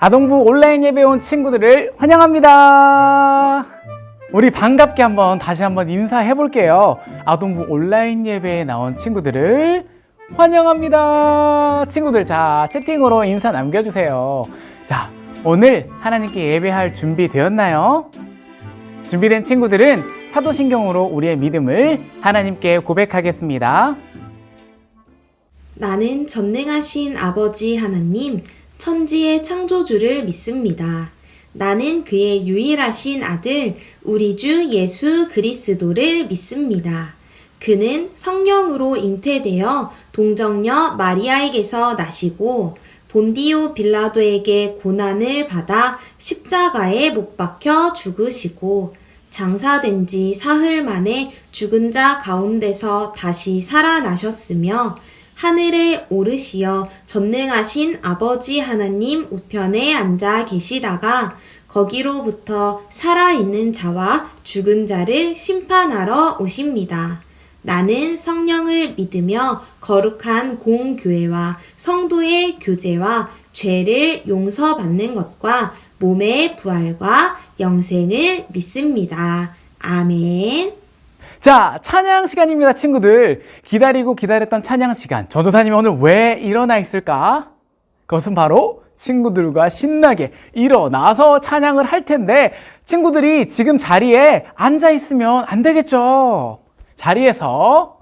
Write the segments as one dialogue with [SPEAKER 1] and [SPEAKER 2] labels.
[SPEAKER 1] 아동부 온라인 예배 온 친구들을 환영합니다. 우리 반갑게 다시 한번 인사해 볼게요. 아동부 온라인 예배에 나온 친구들을 환영합니다. 친구들, 자, 채팅으로 인사 남겨주세요. 자, 오늘 하나님께 예배할 준비 되었나요? 준비된 친구들은 사도신경으로 우리의 믿음을 하나님께 고백하겠습니다.
[SPEAKER 2] 나는 전능하신 아버지 하나님, 천지의 창조주를 믿습니다. 나는 그의 유일하신 아들, 우리 주 예수 그리스도를 믿습니다. 그는 성령으로 잉태되어 동정녀 마리아에게서 나시고 본디오 빌라도에게 고난을 받아 십자가에 못 박혀 죽으시고 장사된 지 사흘 만에 죽은 자 가운데서 다시 살아나셨으며 하늘에 오르시어 전능하신 아버지 하나님 우편에 앉아 계시다가 거기로부터 살아있는 자와 죽은 자를 심판하러 오십니다. 나는 성령을 믿으며 거룩한 공교회와 성도의 교제와 죄를 용서받는 것과 몸의 부활과 영생을 믿습니다. 아멘.
[SPEAKER 1] 자, 찬양 시간입니다, 친구들. 기다리고 기다렸던 찬양 시간. 전도사님이 오늘 왜 일어나 있을까? 그것은 바로 친구들과 신나게 일어나서 찬양을 할 텐데, 친구들이 지금 자리에 앉아 있으면 안 되겠죠. 자리에서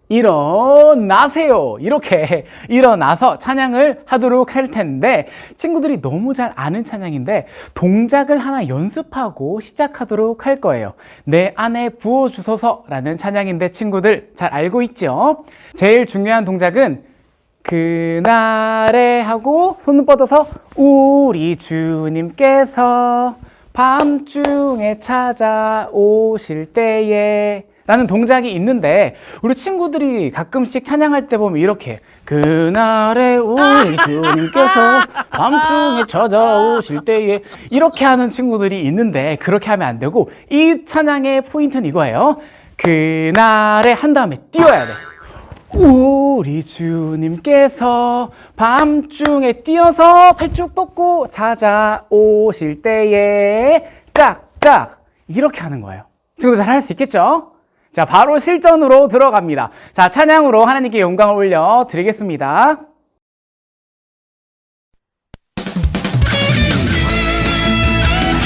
[SPEAKER 1] 일어나세요. 이렇게 일어나서 찬양을 하도록 할 텐데, 친구들이 너무 잘 아는 찬양인데 동작을 하나 연습하고 시작하도록 할 거예요. 내 안에 부어주소서라는 찬양인데 친구들 잘 알고 있죠? 제일 중요한 동작은 그날에 하고 손을 뻗어서 우리 주님께서 밤중에 찾아오실 때에 라는 동작이 있는데, 우리 친구들이 가끔씩 찬양할 때 보면 이렇게 그날에 우리 주님께서 밤중에 찾아오실 때에 이렇게 하는 친구들이 있는데, 그렇게 하면 안 되고 이 찬양의 포인트는 이거예요. 그날에 한 다음에 띄워야 돼. 우리 주님께서 밤중에 띄어서 팔쭉 뻗고 찾아오실 때에 짝짝 이렇게 하는 거예요. 친구들 잘 할 수 있겠죠? 자, 바로 실전으로 들어갑니다. 자, 찬양으로 하나님께 영광을 올려 드리겠습니다.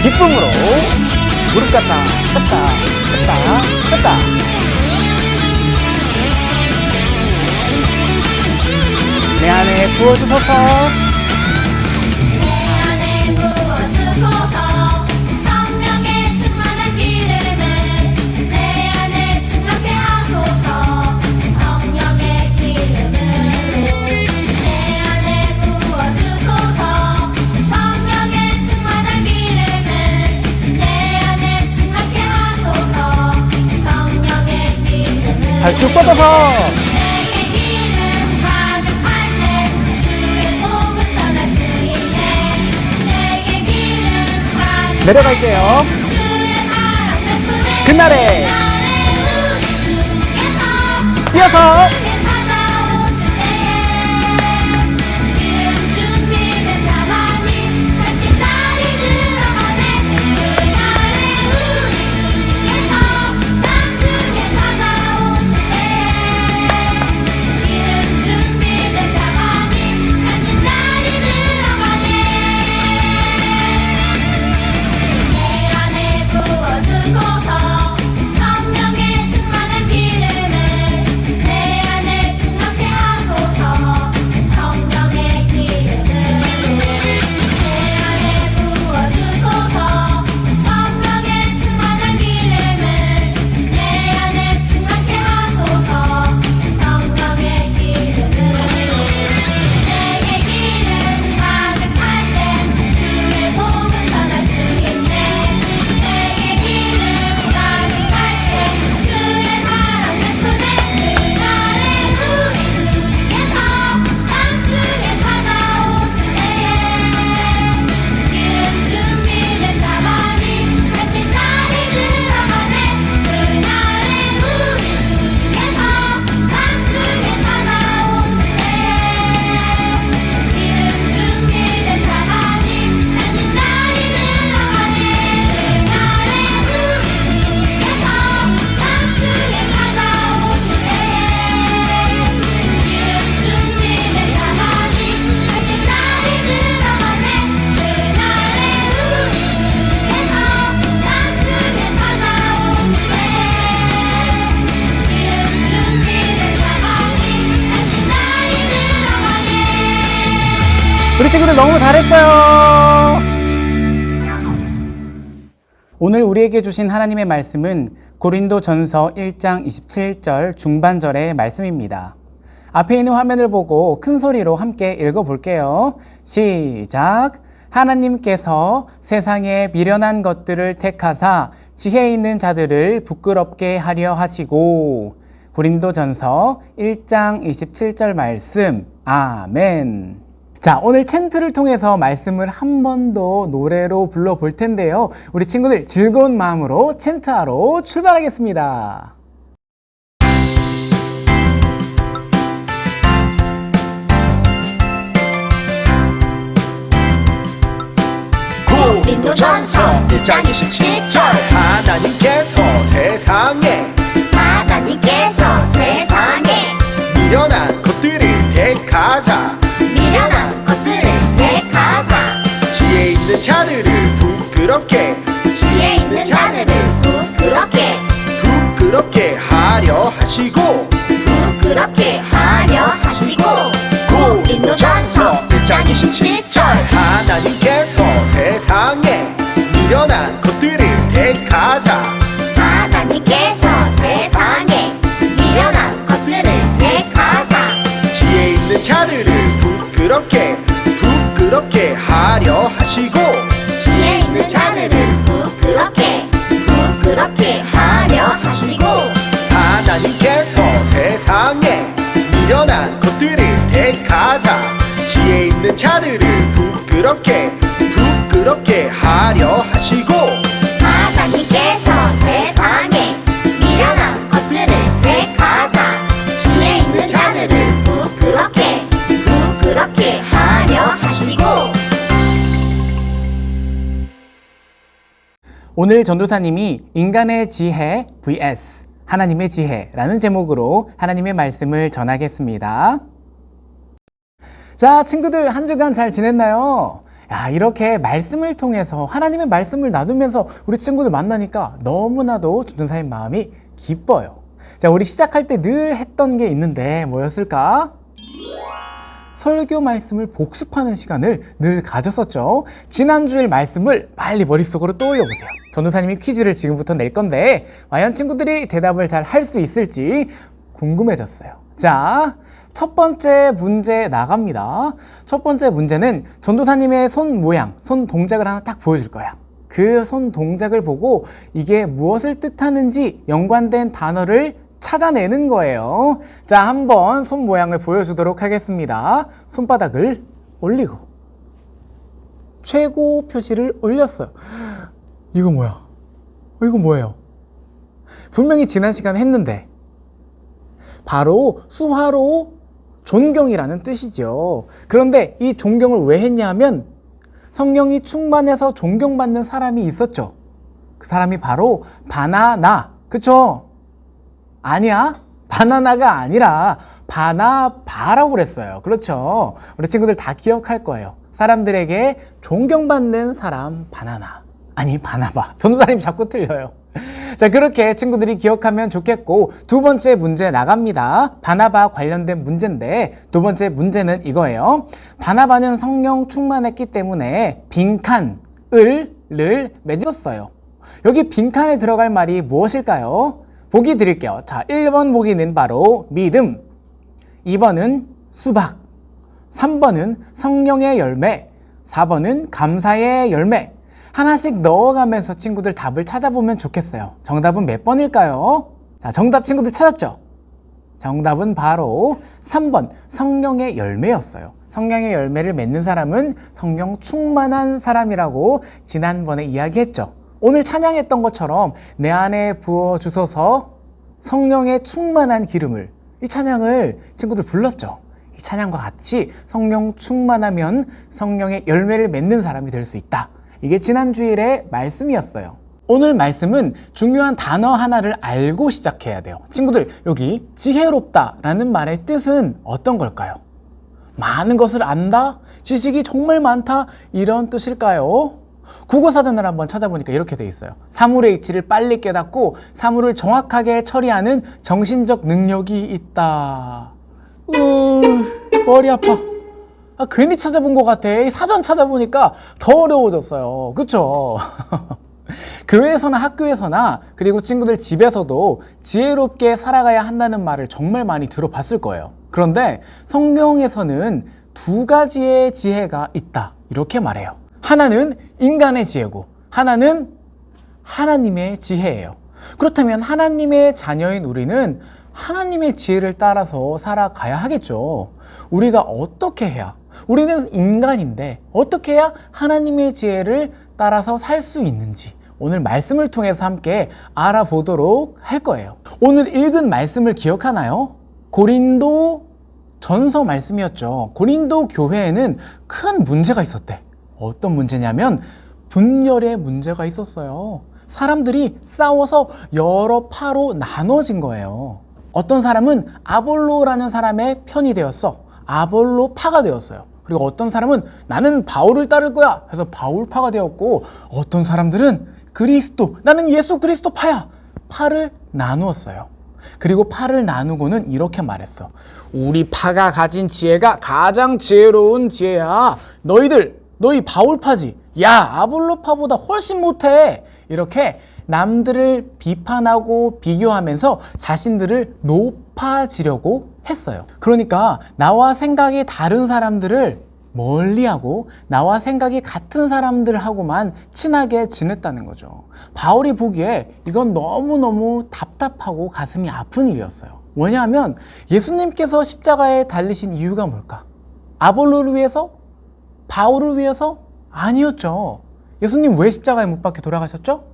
[SPEAKER 1] 기쁨으로 무릎 꿇다 꿇다. 내 안에 부어주소서. 발쭉 뻗어서 내려갈게요. 그날에 뛰어서 우리 친구들 너무 잘했어요. 오늘 우리에게 주신 하나님의 말씀은 고린도전서 1장 27절 중반절의 말씀입니다. 앞에 있는 화면을 보고 큰 소리로 함께 읽어볼게요. 시작! 하나님께서 세상에 미련한 것들을 택하사 지혜 있는 자들을 부끄럽게 하려 하시고. 고린도전서 1장 27절 말씀. 아멘. 자, 오늘 챈트를 통해서 말씀을 한 번 더 노래로 불러볼 텐데요. 우리 친구들 즐거운 마음으로 챈트하러 출발하겠습니다.
[SPEAKER 3] 고린도전서 1장 27절 하나님께서 세상에 미련한 것들을 택하사 지혜 있는 자들을 부끄럽게 하려 하시고 고린도전서 1장 27절 하나님께서 세상에 미련한 것들을 택하사 지혜 있는 자들을 부끄럽게 하려 하시고 하나님께서 세상에 미련한 것들을 택하사 지혜 있는 자들을 부끄럽게 하려 하시고
[SPEAKER 1] 오늘 전도사님이 인간의 지혜 vs 하나님의 지혜라는 제목으로 하나님의 말씀을 전하겠습니다. 자, 친구들 한 주간 잘 지냈나요? 야, 이렇게 말씀을 통해서 하나님의 말씀을 나누면서 우리 친구들 만나니까 너무나도 전도사님 마음이 기뻐요. 자, 우리 시작할 때 늘 했던 게 있는데 뭐였을까? 설교 말씀을 복습하는 시간을 늘 가졌었죠. 지난주일 말씀을 빨리 머릿속으로 떠올려보세요. 전도사님이 퀴즈를 지금부터 낼 건데 과연 친구들이 대답을 잘 할 수 있을지 궁금해졌어요. 자, 첫 번째 문제 나갑니다. 첫 번째 문제는 전도사님의 손 모양, 손 동작을 하나 딱 보여줄 거야. 그 손 동작을 보고 이게 무엇을 뜻하는지 연관된 단어를 찾아내는 거예요. 자, 한번 손 모양을 보여주도록 하겠습니다. 손바닥을 올리고 최고 표시를 올렸어요. 이거 뭐야? 이거 뭐예요? 분명히 지난 시간에 했는데 바로 수화로 존경이라는 뜻이죠. 그런데 이 존경을 왜 했냐 하면 성령이 충만해서 존경받는 사람이 있었죠. 그 사람이 바로 바나나. 그쵸? 아니야, 바나나가 아니라 바나바라고 그랬어요. 그렇죠? 우리 친구들 다 기억할 거예요. 사람들에게 존경받는 사람 바나나, 아니 바나바. 전도사님 자꾸 틀려요. 자, 그렇게 친구들이 기억하면 좋겠고, 두 번째 문제 나갑니다. 바나바 관련된 문제인데 두 번째 문제는 이거예요. 바나바는 성령 충만했기 때문에 빈칸을 맺었어요. 여기 빈칸에 들어갈 말이 무엇일까요? 보기 드릴게요. 자, 1번 보기는 바로 믿음, 2번은 수박, 3번은 성령의 열매, 4번은 감사의 열매. 하나씩 넣어가면서 친구들 답을 찾아보면 좋겠어요. 정답은 몇 번일까요? 자, 정답 친구들 찾았죠? 정답은 바로 3번 성령의 열매였어요. 성령의 열매를 맺는 사람은 성령 충만한 사람이라고 지난번에 이야기했죠. 오늘 찬양했던 것처럼 내 안에 부어주소서 성령의 충만한 기름을, 이 찬양을 친구들 불렀죠. 이 찬양과 같이 성령 충만하면 성령의 열매를 맺는 사람이 될 수 있다. 이게 지난 주일의 말씀이었어요. 오늘 말씀은 중요한 단어 하나를 알고 시작해야 돼요. 친구들, 여기 지혜롭다라는 말의 뜻은 어떤 걸까요? 많은 것을 안다? 지식이 정말 많다? 이런 뜻일까요? 국어사전을 한번 찾아보니까 이렇게 돼 있어요. 사물의 이치를 빨리 깨닫고 사물을 정확하게 처리하는 정신적 능력이 있다. 머리 아파. 괜히 찾아본 것 같아. 사전 찾아보니까 더 어려워졌어요. 그쵸? 교회에서나 학교에서나 그리고 친구들 집에서도 지혜롭게 살아가야 한다는 말을 정말 많이 들어봤을 거예요. 그런데 성경에서는 두 가지의 지혜가 있다 이렇게 말해요. 하나는 인간의 지혜고 하나는 하나님의 지혜예요. 그렇다면 하나님의 자녀인 우리는 하나님의 지혜를 따라서 살아가야 하겠죠. 우리가 어떻게 해야, 우리는 인간인데 어떻게 해야 하나님의 지혜를 따라서 살 수 있는지 오늘 말씀을 통해서 함께 알아보도록 할 거예요. 오늘 읽은 말씀을 기억하나요? 고린도 전서 말씀이었죠. 고린도 교회에는 큰 문제가 있었대. 어떤 문제냐면 분열의 문제가 있었어요. 사람들이 싸워서 여러 파로 나눠진 거예요. 어떤 사람은 아볼로라는 사람의 편이 되었어. 아볼로 파가 되었어요. 그리고 어떤 사람은 나는 바울을 따를 거야 해서 바울파가 되었고, 어떤 사람들은 그리스도, 나는 예수 그리스도 파야, 파를 나누었어요. 그리고 파를 나누고는 이렇게 말했어. 우리 파가 가진 지혜가 가장 지혜로운 지혜야. 너희 바울파지. 야, 아볼로파보다 훨씬 못해. 이렇게 남들을 비판하고 비교하면서 자신들을 높아지려고 했어요. 그러니까 나와 생각이 다른 사람들을 멀리하고 나와 생각이 같은 사람들하고만 친하게 지냈다는 거죠. 바울이 보기에 이건 너무너무 답답하고 가슴이 아픈 일이었어요. 왜냐하면 예수님께서 십자가에 달리신 이유가 뭘까? 아볼로를 위해서? 바울을 위해서? 아니었죠. 예수님 왜 십자가에 못 박혀 돌아가셨죠?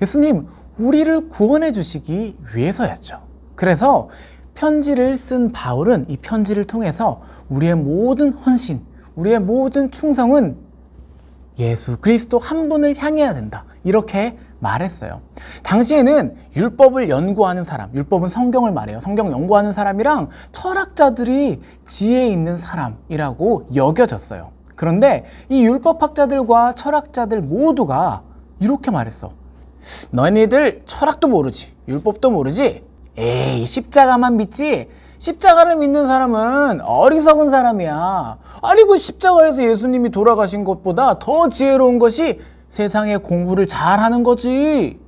[SPEAKER 1] 예수님 우리를 구원해 주시기 위해서였죠. 그래서 편지를 쓴 바울은 이 편지를 통해서 우리의 모든 헌신, 우리의 모든 충성은 예수 그리스도 한 분을 향해야 된다 이렇게 말했어요. 당시에는 율법을 연구하는 사람, 율법은 성경을 말해요. 성경 연구하는 사람이랑 철학자들이 지혜 있는 사람이라고 여겨졌어요. 그런데 이 율법학자들과 철학자들 모두가 이렇게 말했어. 너희들 철학도 모르지, 율법도 모르지, 에이 십자가만 믿지, 십자가를 믿는 사람은 어리석은 사람이야. 아니 그 십자가에서 예수님이 돌아가신 것보다 더 지혜로운 것이 세상에 공부를 잘하는 거지,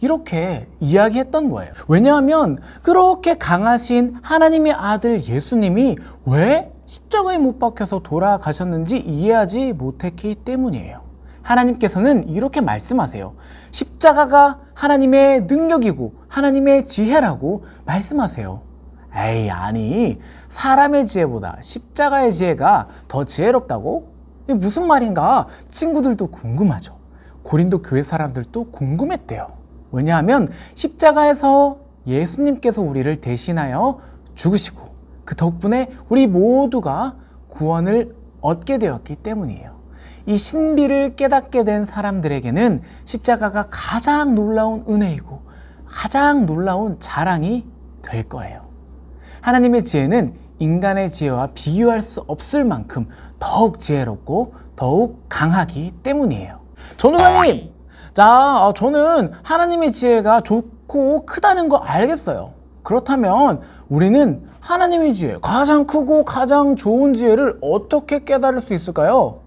[SPEAKER 1] 이렇게 이야기했던 거예요. 왜냐하면 그렇게 강하신 하나님의 아들 예수님이 왜 십자가에 못 박혀서 돌아가셨는지 이해하지 못했기 때문이에요. 하나님께서는 이렇게 말씀하세요. 십자가가 하나님의 능력이고 하나님의 지혜라고 말씀하세요. 에이, 아니 사람의 지혜보다 십자가의 지혜가 더 지혜롭다고? 이게 무슨 말인가? 친구들도 궁금하죠. 고린도 교회 사람들도 궁금했대요. 왜냐하면 십자가에서 예수님께서 우리를 대신하여 죽으시고 그 덕분에 우리 모두가 구원을 얻게 되었기 때문이에요. 이 신비를 깨닫게 된 사람들에게는 십자가가 가장 놀라운 은혜이고 가장 놀라운 자랑이 될 거예요. 하나님의 지혜는 인간의 지혜와 비교할 수 없을 만큼 더욱 지혜롭고 더욱 강하기 때문이에요. 전도사님, 저는 하나님의 지혜가 좋고 크다는 거 알겠어요. 그렇다면 우리는 하나님의 지혜, 가장 크고 가장 좋은 지혜를 어떻게 깨달을 수 있을까요?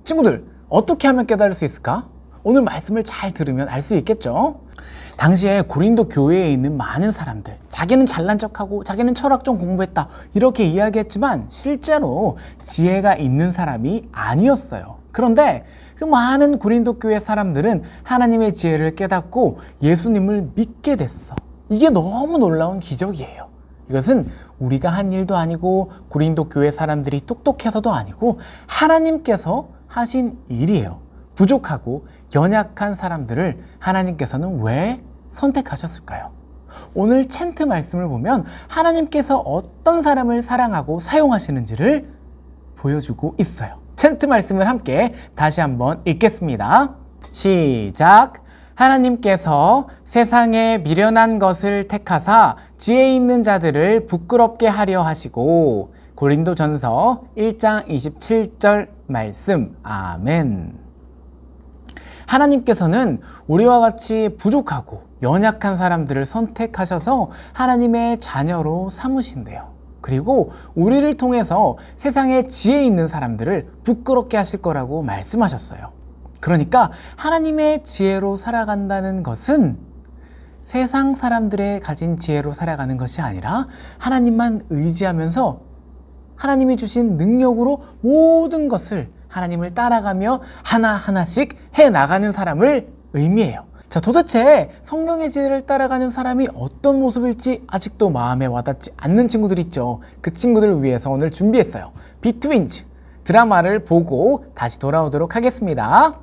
[SPEAKER 1] 친구들, 어떻게 하면 깨달을 수 있을까? 오늘 말씀을 잘 들으면 알 수 있겠죠? 당시에 고린도 교회에 있는 많은 사람들, 자기는 잘난 척하고 자기는 철학 좀 공부했다 이렇게 이야기했지만 실제로 지혜가 있는 사람이 아니었어요. 그런데 그 많은 고린도 교회 사람들은 하나님의 지혜를 깨닫고 예수님을 믿게 됐어. 이게 너무 놀라운 기적이에요. 이것은 우리가 한 일도 아니고 고린도 교회 사람들이 똑똑해서도 아니고 하나님께서 하신 일이에요. 부족하고 연약한 사람들을 하나님께서는 왜 선택하셨을까요? 오늘 챈트 말씀을 보면 하나님께서 어떤 사람을 사랑하고 사용하시는지를 보여주고 있어요. 챈트 말씀을 함께 다시 한번 읽겠습니다. 시작! 하나님께서 세상에 미련한 것을 택하사 지혜 있는 자들을 부끄럽게 하려 하시고. 고린도전서 1장 27절 말씀. 아멘. 하나님께서는 우리와 같이 부족하고 연약한 사람들을 선택하셔서 하나님의 자녀로 삼으신대요. 그리고 우리를 통해서 세상에 지혜 있는 사람들을 부끄럽게 하실 거라고 말씀하셨어요. 그러니까 하나님의 지혜로 살아간다는 것은 세상 사람들의 가진 지혜로 살아가는 것이 아니라 하나님만 의지하면서 하나님이 주신 능력으로 모든 것을 하나님을 따라가며 하나하나씩 해나가는 사람을 의미해요. 자, 도대체 성령의 지혜를 따라가는 사람이 어떤 모습일지 아직도 마음에 와닿지 않는 친구들 있죠. 그 친구들을 위해서 오늘 준비했어요. 비트윈즈 드라마를 보고 다시 돌아오도록 하겠습니다.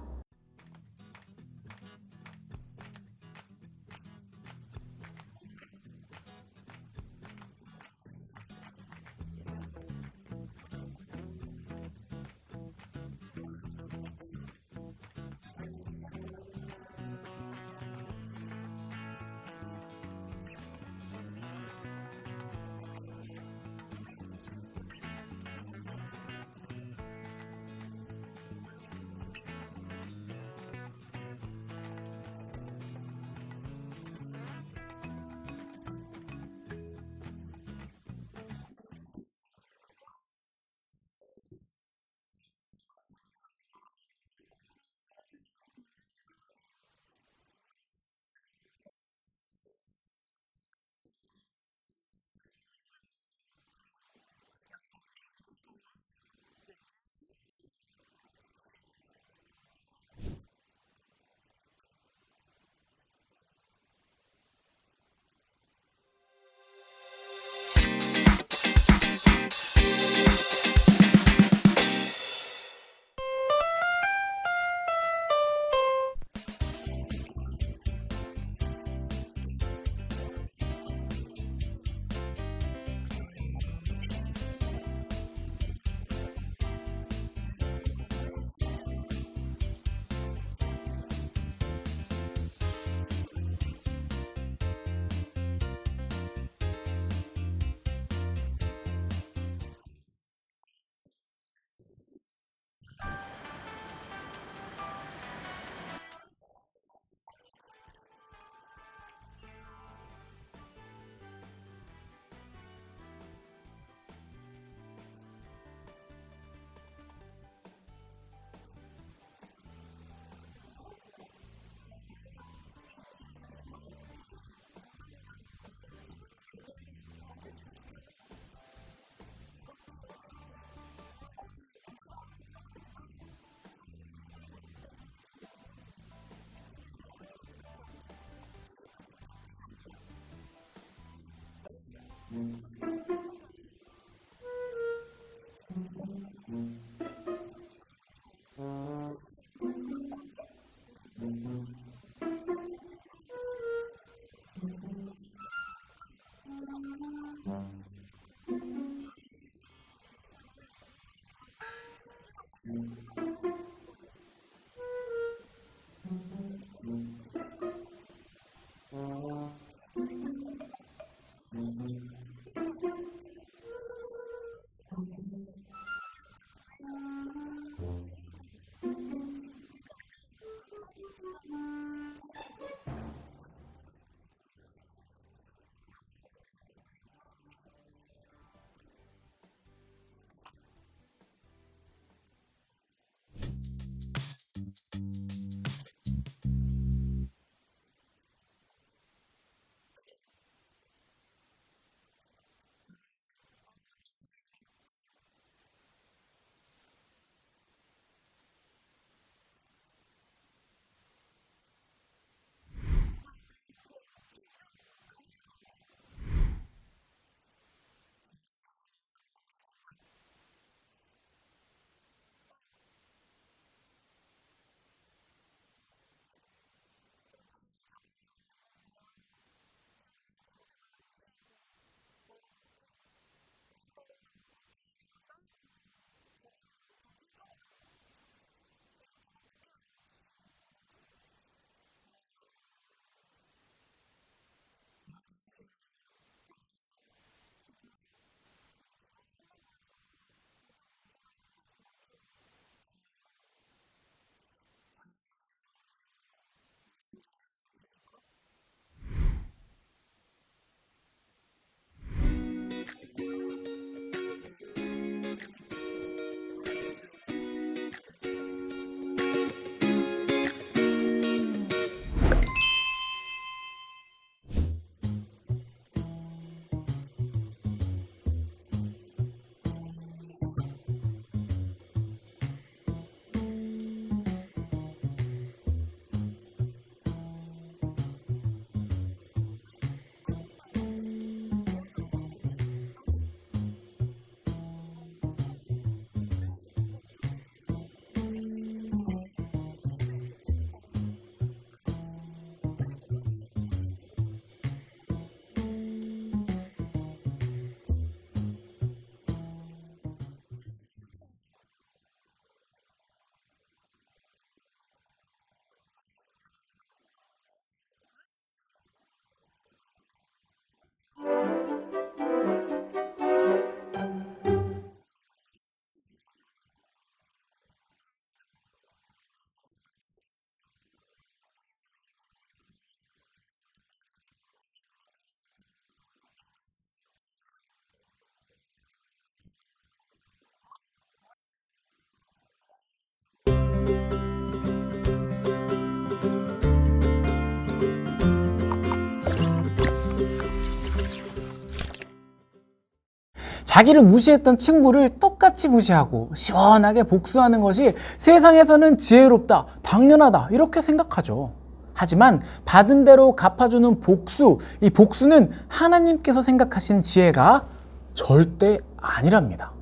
[SPEAKER 1] 자기를 무시했던 친구를 똑같이 무시하고 시원하게 복수하는 것이 세상에서는 지혜롭다, 당연하다 이렇게 생각하죠. 하지만 받은 대로 갚아주는 복수, 이 복수는 하나님께서 생각하신 지혜가 절대 아니랍니다.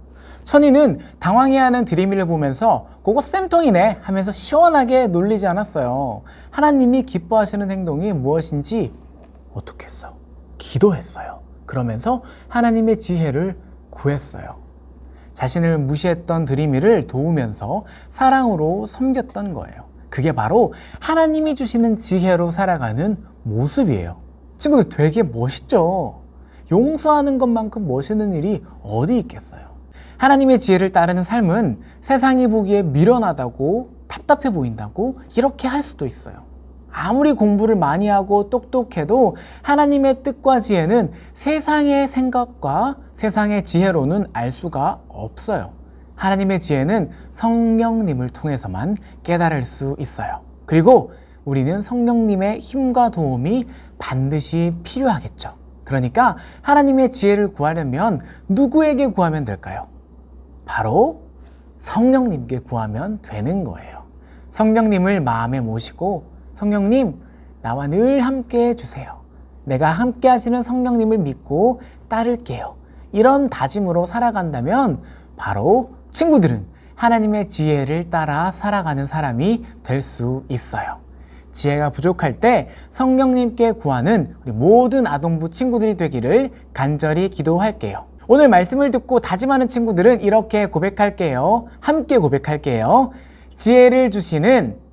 [SPEAKER 1] 천이는 당황해하는 드림이를 보면서 그거 쌤통이네 하면서 시원하게 놀리지 않았어요. 하나님이 기뻐하시는 행동이 무엇인지 어떻게 했어? 기도했어요. 그러면서 하나님의 지혜를 구했어요. 자신을 무시했던 드림이를 도우면서 사랑으로 섬겼던 거예요. 그게 바로 하나님이 주시는 지혜로 살아가는 모습이에요. 친구들 되게 멋있죠? 용서하는 것만큼 멋있는 일이 어디 있겠어요? 하나님의 지혜를 따르는 삶은 세상이 보기에 미련하다고 답답해 보인다고 이렇게 할 수도 있어요. 아무리 공부를 많이 하고 똑똑해도 하나님의 뜻과 지혜는 세상의 생각과 세상의 지혜로는 알 수가 없어요. 하나님의 지혜는 성령님을 통해서만 깨달을 수 있어요. 그리고 우리는 성령님의 힘과 도움이 반드시 필요하겠죠. 그러니까 하나님의 지혜를 구하려면 누구에게 구하면 될까요? 바로 성령님께 구하면 되는 거예요. 성령님을 마음에 모시고 성령님, 나와 늘 함께 해주세요. 내가 함께 하시는 성령님을 믿고 따를게요. 이런 다짐으로 살아간다면 바로 친구들은 하나님의 지혜를 따라 살아가는 사람이 될 수 있어요. 지혜가 부족할 때 성령님께 구하는 우리 모든 아동부 친구들이 되기를 간절히 기도할게요. 오늘 말씀을 듣고 다짐하는 친구들은 이렇게 고백할게요. 함께 고백할게요. 지혜를 주시는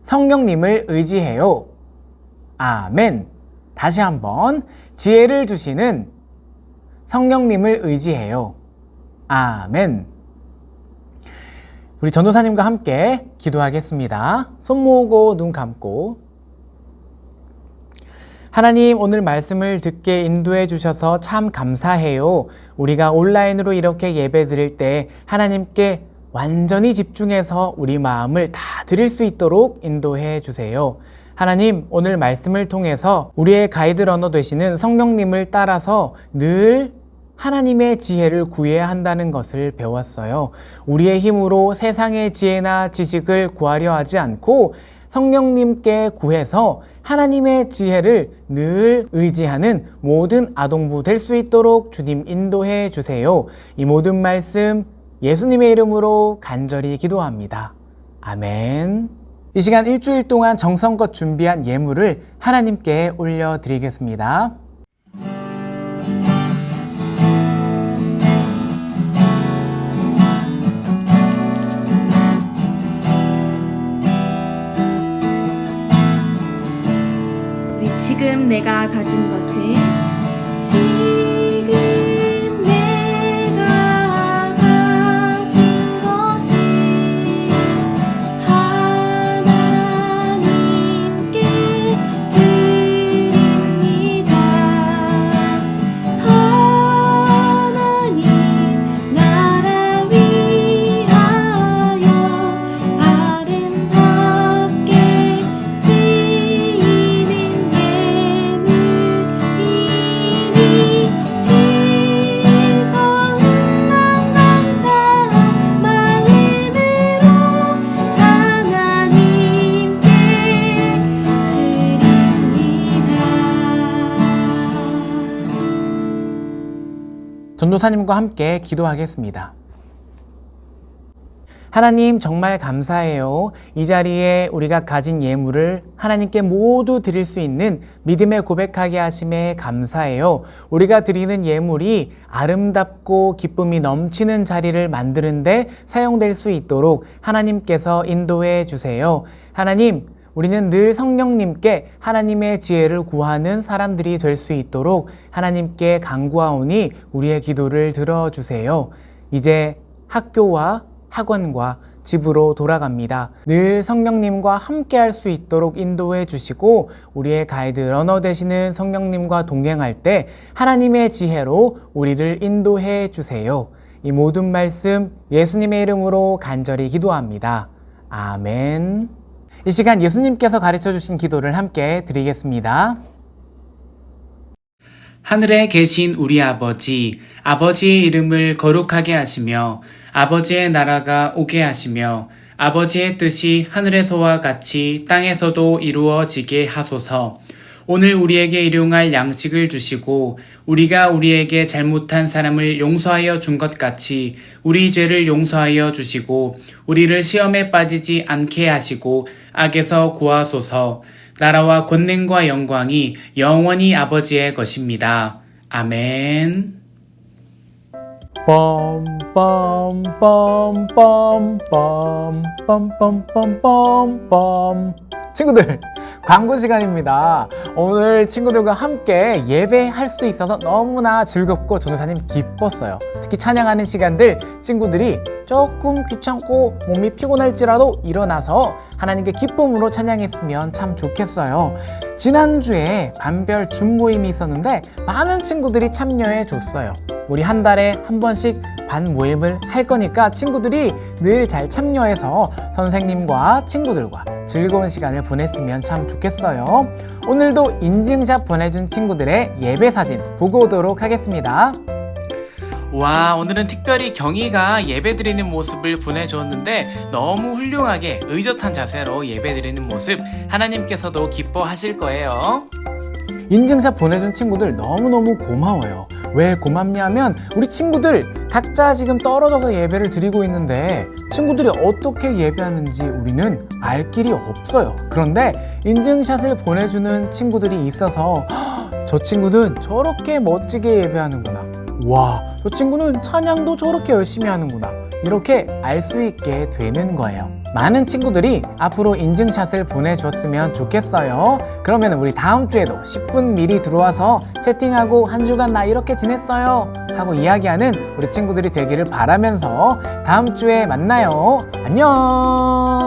[SPEAKER 1] 성령님을 의지해요. 아멘. 다시 한번 지혜를 주시는 성령님을 의지해요. 아멘. 우리 전도사님과 함께 기도하겠습니다. 손 모으고 눈 감고. 하나님, 오늘 말씀을 듣게 인도해 주셔서 참 감사해요. 우리가 온라인으로 이렇게 예배 드릴 때 하나님께 완전히 집중해서 우리 마음을 다 드릴 수 있도록 인도해 주세요. 하나님, 오늘 말씀을 통해서 우리의 가이드 러너 되시는 성령님을 따라서 늘 하나님의 지혜를 구해야 한다는 것을 배웠어요. 우리의 힘으로 세상의 지혜나 지식을 구하려 하지 않고 성령님께 구해서 하나님의 지혜를 늘 의지하는 모든 아동부 될 수 있도록 주님 인도해 주세요. 이 모든 말씀 예수님의 이름으로 간절히 기도합니다. 아멘. 이 시간 일주일 동안 정성껏 준비한 예물을 하나님께 올려드리겠습니다.
[SPEAKER 2] 지금 내가 가진 것은 지금 내가 가진 것은 하나님께 드립니다. 하나님 나라 위하여 아름답게 쓰이는
[SPEAKER 1] 전도사님과 함께 기도하겠습니다. 하나님 정말 감사해요. 이 자리에 우리가 가진 예물을 하나님께 모두 드릴 수 있는 믿음의 고백하게 하심에 감사해요. 우리가 드리는 예물이 아름답고 기쁨이 넘치는 자리를 만드는 데 사용될 수 있도록 하나님께서 인도해 주세요. 하나님, 우리는 늘 성령님께 하나님의 지혜를 구하는 사람들이 될 수 있도록 하나님께 간구하오니 우리의 기도를 들어주세요. 이제 학교와 학원과 집으로 돌아갑니다. 늘 성령님과 함께 할 수 있도록 인도해 주시고 우리의 가이드 러너 되시는 성령님과 동행할 때 하나님의 지혜로 우리를 인도해 주세요. 이 모든 말씀 예수님의 이름으로 간절히 기도합니다. 아멘. 이 시간 예수님께서 가르쳐 주신 기도를 함께 드리겠습니다.
[SPEAKER 4] 하늘에 계신 우리 아버지, 아버지의 이름을 거룩하게 하시며 아버지의 나라가 오게 하시며 아버지의 뜻이 하늘에서와 같이 땅에서도 이루어지게 하소서. 오늘 우리에게 일용할 양식을 주시고 우리가 우리에게 잘못한 사람을 용서하여 준 것 같이 우리 죄를 용서하여 주시고 우리를 시험에 빠지지 않게 하시고 악에서 구하소서. 나라와 권능과 영광이 영원히 아버지의 것입니다. 아멘.
[SPEAKER 1] 빰빰빰빰빰빰빰빰빰. 친구들, 광고 시간입니다. 오늘 친구들과 함께 예배할 수 있어서 너무나 즐겁고 전도사님 기뻤어요. 특히 찬양하는 시간들 친구들이 조금 귀찮고 몸이 피곤할지라도 일어나서 하나님께 기쁨으로 찬양했으면 참 좋겠어요. 지난주에 반별 줌모임이 있었는데 많은 친구들이 참여해 줬어요. 우리 한 달에 한 번씩 반 모임을 할 거니까 친구들이 늘 잘 참여해서 선생님과 친구들과 즐거운 시간을 보냈으면 참 좋겠어요. 오늘도 인증샷 보내준 친구들의 예배 사진 보고 오도록 하겠습니다.
[SPEAKER 4] 와, 오늘은 특별히 경희가 예배드리는 모습을 보내줬는데 너무 훌륭하게 의젓한 자세로 예배드리는 모습 하나님께서도 기뻐하실 거예요.
[SPEAKER 1] 인증샷 보내준 친구들 너무너무 고마워요. 왜 고맙냐면 우리 친구들 각자 지금 떨어져서 예배를 드리고 있는데 친구들이 어떻게 예배하는지 우리는 알 길이 없어요. 그런데 인증샷을 보내주는 친구들이 있어서 저 친구는 저렇게 멋지게 예배하는구나, 와, 저 친구는 찬양도 저렇게 열심히 하는구나, 이렇게 알 수 있게 되는 거예요. 많은 친구들이 앞으로 인증샷을 보내줬으면 좋겠어요. 그러면 우리 다음 주에도 10분 미리 들어와서 채팅하고 한 주간 나 이렇게 지냈어요 하고 이야기하는 우리 친구들이 되기를 바라면서 다음 주에 만나요. 안녕.